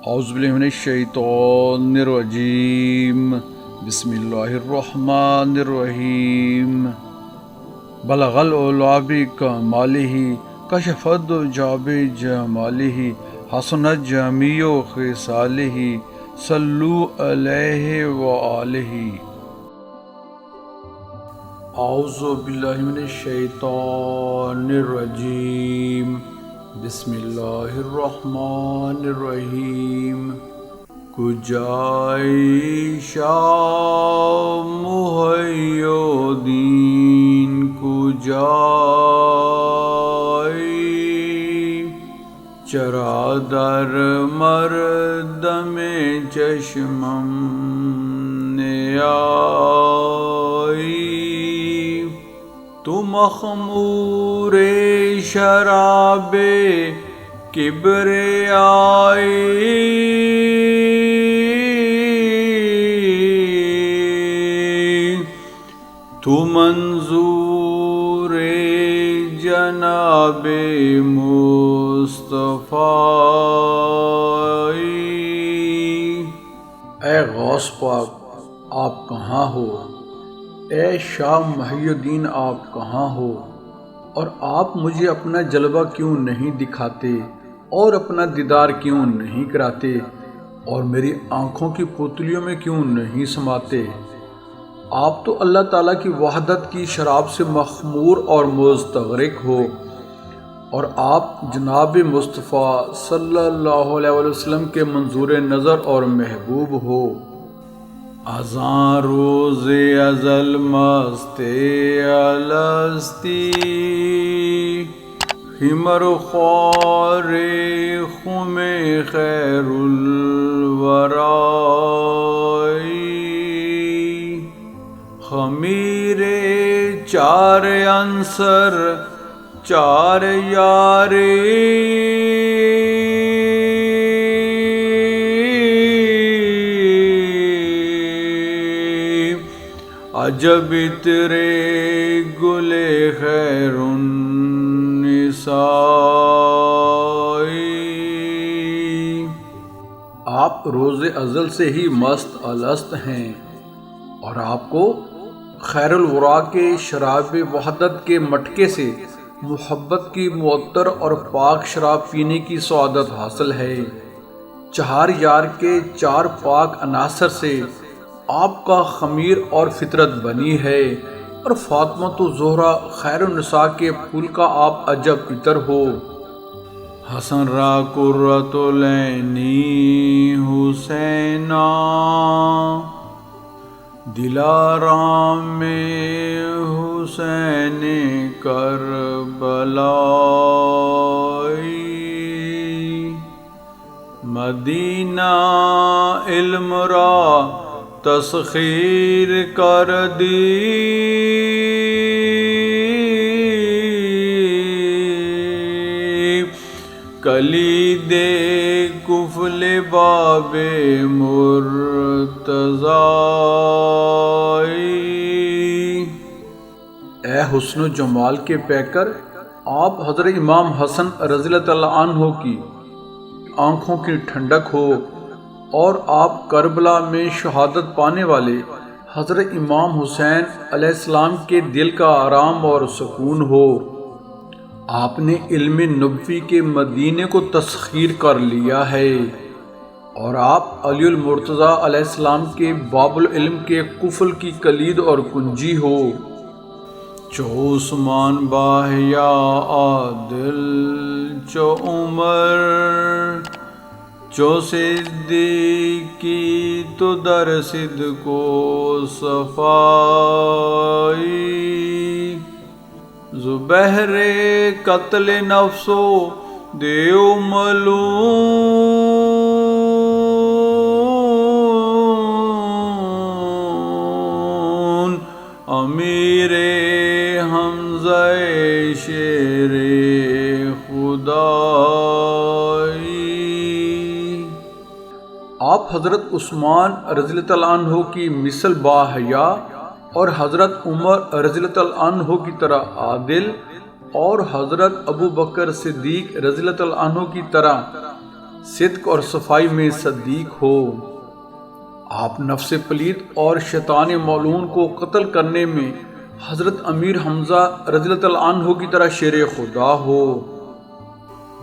اعوذ باللہ من الشیطان الرجیم بسم اللہ الرحمن الرحیم بلغ العلا بکمالہ کشف الدجی بجمالہ حسنت جمیع خصالہ صلو علیہ وآلہ۔ اعوذ باللہ من الشیطان الرجیم بسم اللہ الرحمن الرحیم۔ کجای شاہ محی الدین کجای، چرا در مردم چشمم نیائی، تو مخمور شراب کبریائی، تو منظور جناب مصطفیٰ۔ اے غوث پاک آپ کہاں ہو؟ اے شاہ محی الدین آپ کہاں ہو؟ اور آپ مجھے اپنا جلوہ کیوں نہیں دکھاتے اور اپنا دیدار کیوں نہیں کراتے اور میری آنکھوں کی پتلیوں میں کیوں نہیں سماتے؟ آپ تو اللہ تعالیٰ کی وحدت کی شراب سے مخمور اور مستغرق ہو، اور آپ جناب مصطفیٰ صلی اللہ علیہ وسلم کے منظور نظر اور محبوب ہو۔ ازاں روز ازل مست الستی، خمر خوار خم خیر الورائی، خمیر چار عنصر چار یاری، عجب تیرے گل خیر النسائی۔ آپ روز ازل سے ہی مست الست ہیں، اور آپ کو خیر الورا کے شراب وحدت کے مٹکے سے محبت کی معطر اور پاک شراب پینے کی سعادت حاصل ہے۔ چار یار کے چار پاک عناصر سے آپ کا خمیر اور فطرت بنی ہے، اور فاطمہ زہرا خیر النساء کے پھول کا آپ عجب عطر ہو۔ حسن را قرۃ العینی حسینہ، دلارام میں حسین کربلائی، مدینہ علم را تسخیر کر دی، کلید قفل باب مرتضی۔ اے حسن و جمال کے پیکر، آپ حضرت امام حسن رضی اللہ تعالیٰ عنہ کی آنکھوں کی ٹھنڈک ہو، اور آپ کربلا میں شہادت پانے والے حضرت امام حسین علیہ السلام کے دل کا آرام اور سکون ہو۔ آپ نے علم نبوی کے مدینے کو تسخیر کر لیا ہے، اور آپ علی المرتضیٰ علیہ السلام کے باب العلم کے قفل کی کلید اور کنجی ہو۔ چو عثمان باہیا عادل، چو عمر، چو صدیقی تو در صدق و صفائی، زبہر قتل نفس و دیو ملون، امیر حمزہ شیر خدائی۔ آپ حضرت عثمان رضی اللہ تعالیٰ عنہ کی مثل باحیا، اور حضرت عمر رضی اللہ تعالیٰ عنہ کی طرح عادل، اور حضرت ابو بکر صدیق رضی اللہ عنہ کی طرح صدق اور صفائی میں صدیق ہو۔ آپ نفس پلید اور شیطان ملعون کو قتل کرنے میں حضرت امیر حمزہ رضی اللہ عنہ کی طرح شیر خدا ہو۔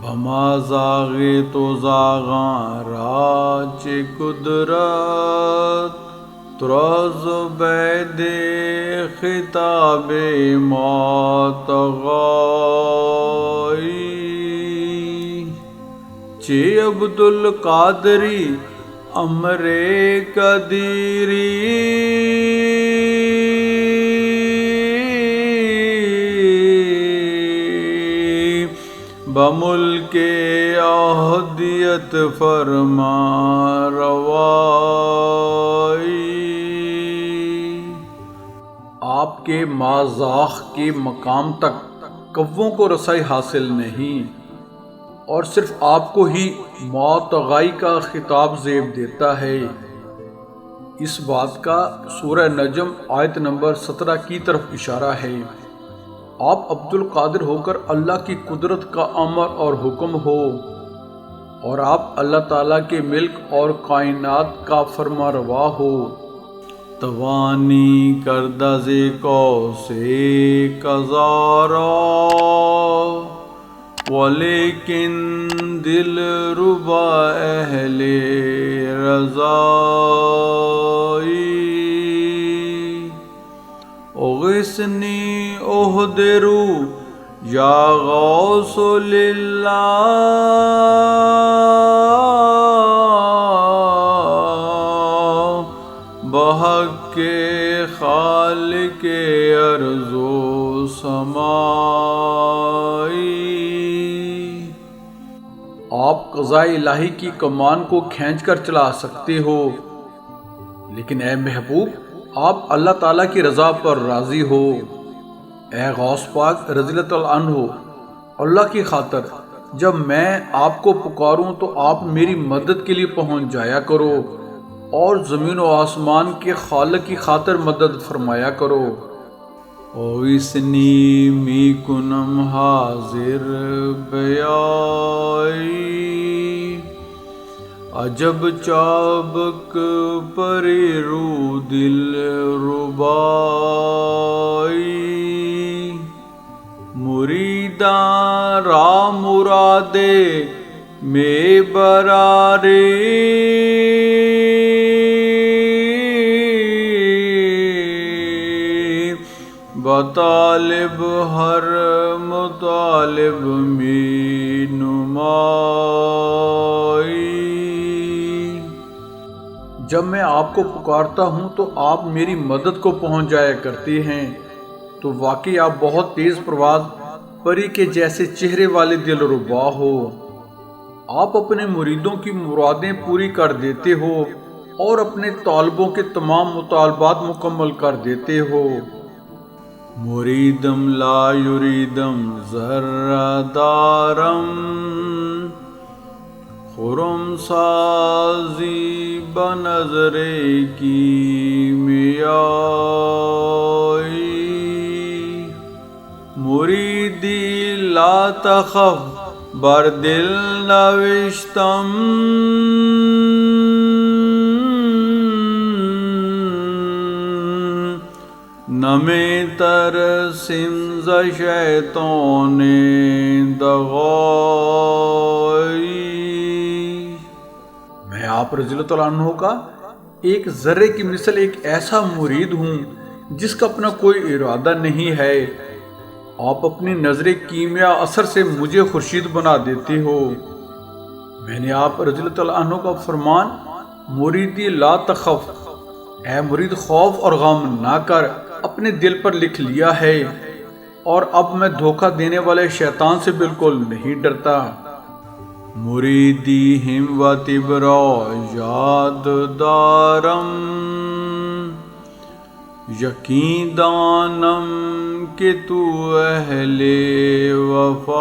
بما زاغے تو زاغاں راچ قدرت، تراز بید خطاب ماتغائی، چے عبدالقادری امر قدیری، بملک احدیت فرما روائی۔ آپ کے مازاخ کے مقام تک کووں کو رسائی حاصل نہیں، اور صرف آپ کو ہی ماتغائی کا خطاب زیب دیتا ہے۔ اس بات کا سورہ نجم آیت نمبر 17 کی طرف اشارہ ہے۔ آپ عبد القادر ہو کر اللہ کی قدرت کا امر اور حکم ہو، اور آپ اللہ تعالیٰ کے ملک اور کائنات کا فرما روا ہو۔ توانی کردہ ز سے کزارا، ولیکن دل ربا اہل رضائی، اغثنی اہدرو یا غوث للہ، بحق کے خالق ارض و سمائی۔ آپ قضاء الہی کی کمان کو کھینچ کر چلا سکتے ہو، لیکن اے محبوب آپ اللہ تعالیٰ کی رضا پر راضی ہو۔ اے غوث پاک رضی اللہ عنہ، اللہ کی خاطر جب میں آپ کو پکاروں تو آپ میری مدد کے لیے پہنچ جایا کرو، اور زمین و آسمان کے خالق کی خاطر مدد فرمایا کرو۔ اویسنی می کنم حاضر بیائی، عجب چابک پری رو دل ربائی، مریداں را مرادے میں برارے، بطالب ہر مطالب میں نمائی۔ جب میں آپ کو پکارتا ہوں تو آپ میری مدد کو پہنچ جایا کرتے ہیں، تو واقعی آپ بہت تیز پرواز پری کے جیسے چہرے والے دل ربا ہو۔ آپ اپنے مریدوں کی مرادیں پوری کر دیتے ہو، اور اپنے طالبوں کے تمام مطالبات مکمل کر دیتے ہو۔ مریدم لا یریدم ذرہ دارم، خرم سازی بنظر کی میائی، مریدی لا تخف بر دل نوشتم، نمی ترسم ز شیطان دغائی۔ میں آپ رضی اللہ عنہ کا ایک ذرے کی مثل ایک ایسا مرید ہوں جس کا اپنا کوئی ارادہ نہیں ہے۔ آپ اپنی نظر کیمیا اثر سے مجھے خورشید بنا دیتے ہو۔ میں نے آپ رضی اللہ عنہ کا فرمان مریدی لا تخف، اے مرید خوف اور غم نہ کر، اپنے دل پر لکھ لیا ہے، اور اب میں دھوکہ دینے والے شیطان سے بالکل نہیں ڈرتا۔ مریدی ہمت برا یاد دارم، یقین دانم کہ تو اہل وفائی،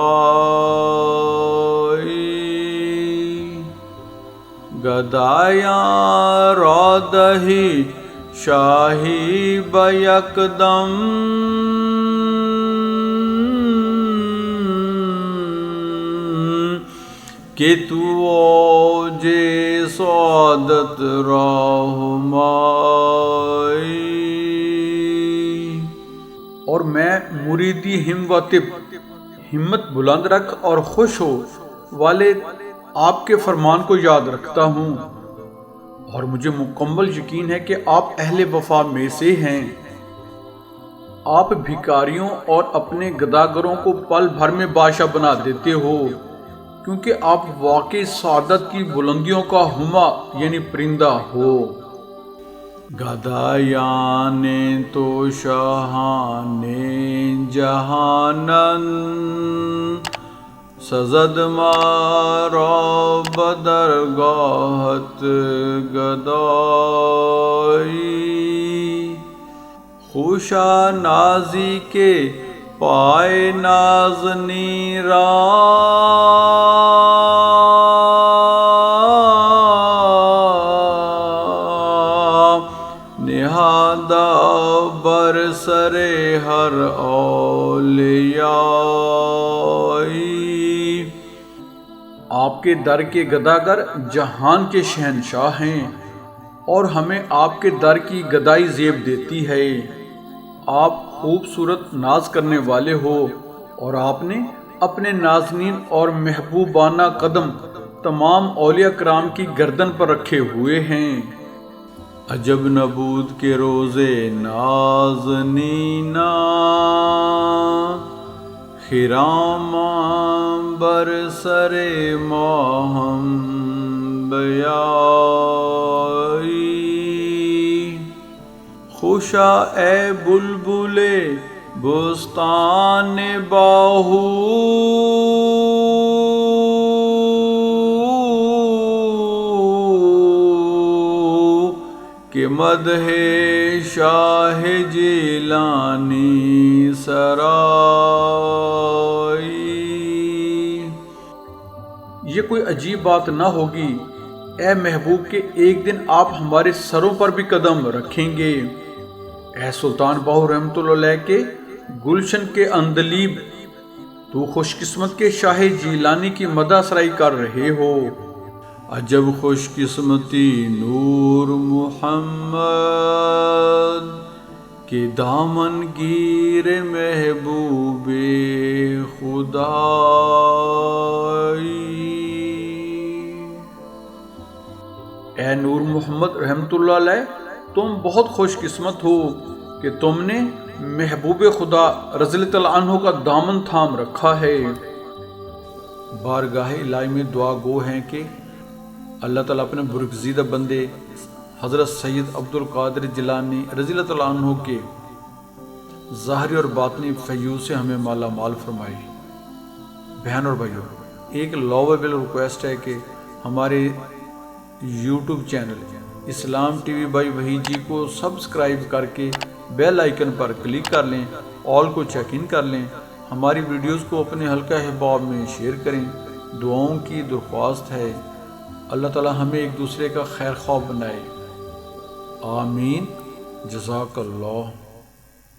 گدایاں رادہی شاہی بیکدم، کہ تو اوج سعادت رہنمائی، اور میں مریدی ہمت بلند رکھ اور خوش ہو والے آپ کے فرمان کو یاد رکھتا ہوں، اور مجھے مکمل یقین ہے کہ آپ اہل وفا میں سے ہیں۔ آپ بھکاریوں اور اپنے گداگروں کو پل بھر میں بادشاہ بنا دیتے ہو، کیونکہ آپ واقعی سعادت کی بلندیوں کا ہما یعنی پرندہ ہو۔ گدایان تو شاہان جہانن، سزد مارا بدرگاہت گدائی، خوشا نازی کے پائے نازنی نہادہ بر سر ہر اولیائی۔ آپ کے در کے گداگر جہان کے شہنشاہ ہیں، اور ہمیں آپ کے در کی گدائی زیب دیتی ہے۔ آپ خوبصورت ناز کرنے والے ہو، اور آپ نے اپنے نازنین اور محبوبانہ قدم تمام اولیاء کرام کی گردن پر رکھے ہوئے ہیں۔ عجب نبود کے روزے نازنینا، خراما بر سر ماہم بیائی، خوشا اے بلبل بستان باہو، کہ مدح شاہ جیلانی سرائی۔ یہ کوئی عجیب بات نہ ہوگی اے محبوب کہ ایک دن آپ ہمارے سروں پر بھی قدم رکھیں گے۔ اے سلطان باہو رحمۃ اللہ علیہ کے گلشن کے اندلیب، تو خوش قسمت کے شاہ جیلانی کی مدح سرائی کر رہے ہو۔ عجب خوش قسمتی نور محمد کے دامن گیر محبوب خدائی۔ اے نور محمد رحمۃ اللہ علیہ، تم بہت خوش قسمت ہو کہ تم نے محبوب خدا رضی اللہ عنہ کا دامن تھام رکھا ہے۔ بارگاہ الہی میں دعا گو ہیں کہ اللہ تعالیٰ اپنے برگزیدہ بندے حضرت سید عبد القادر جیلانی رضی اللہ عنہ کے ظاہری اور باطنی فیوز سے ہمیں مالا مال فرمائے۔ بہن اور بھائیوں، ایک لوویبل ریکویسٹ ہے کہ ہمارے YouTube channel Islam T V by Waheed ji کو سبسکرائب کر کے بیل آئیکن پر کلک کر لیں، آل کو چیک ان کر لیں، ہماری ویڈیوز کو اپنے حلقہ احباب میں شیئر کریں۔ دعاؤں کی درخواست ہے، اللہ تعالی ہمیں ایک دوسرے کا خیر خواہ بنائے، آمین۔ جزاک اللہ۔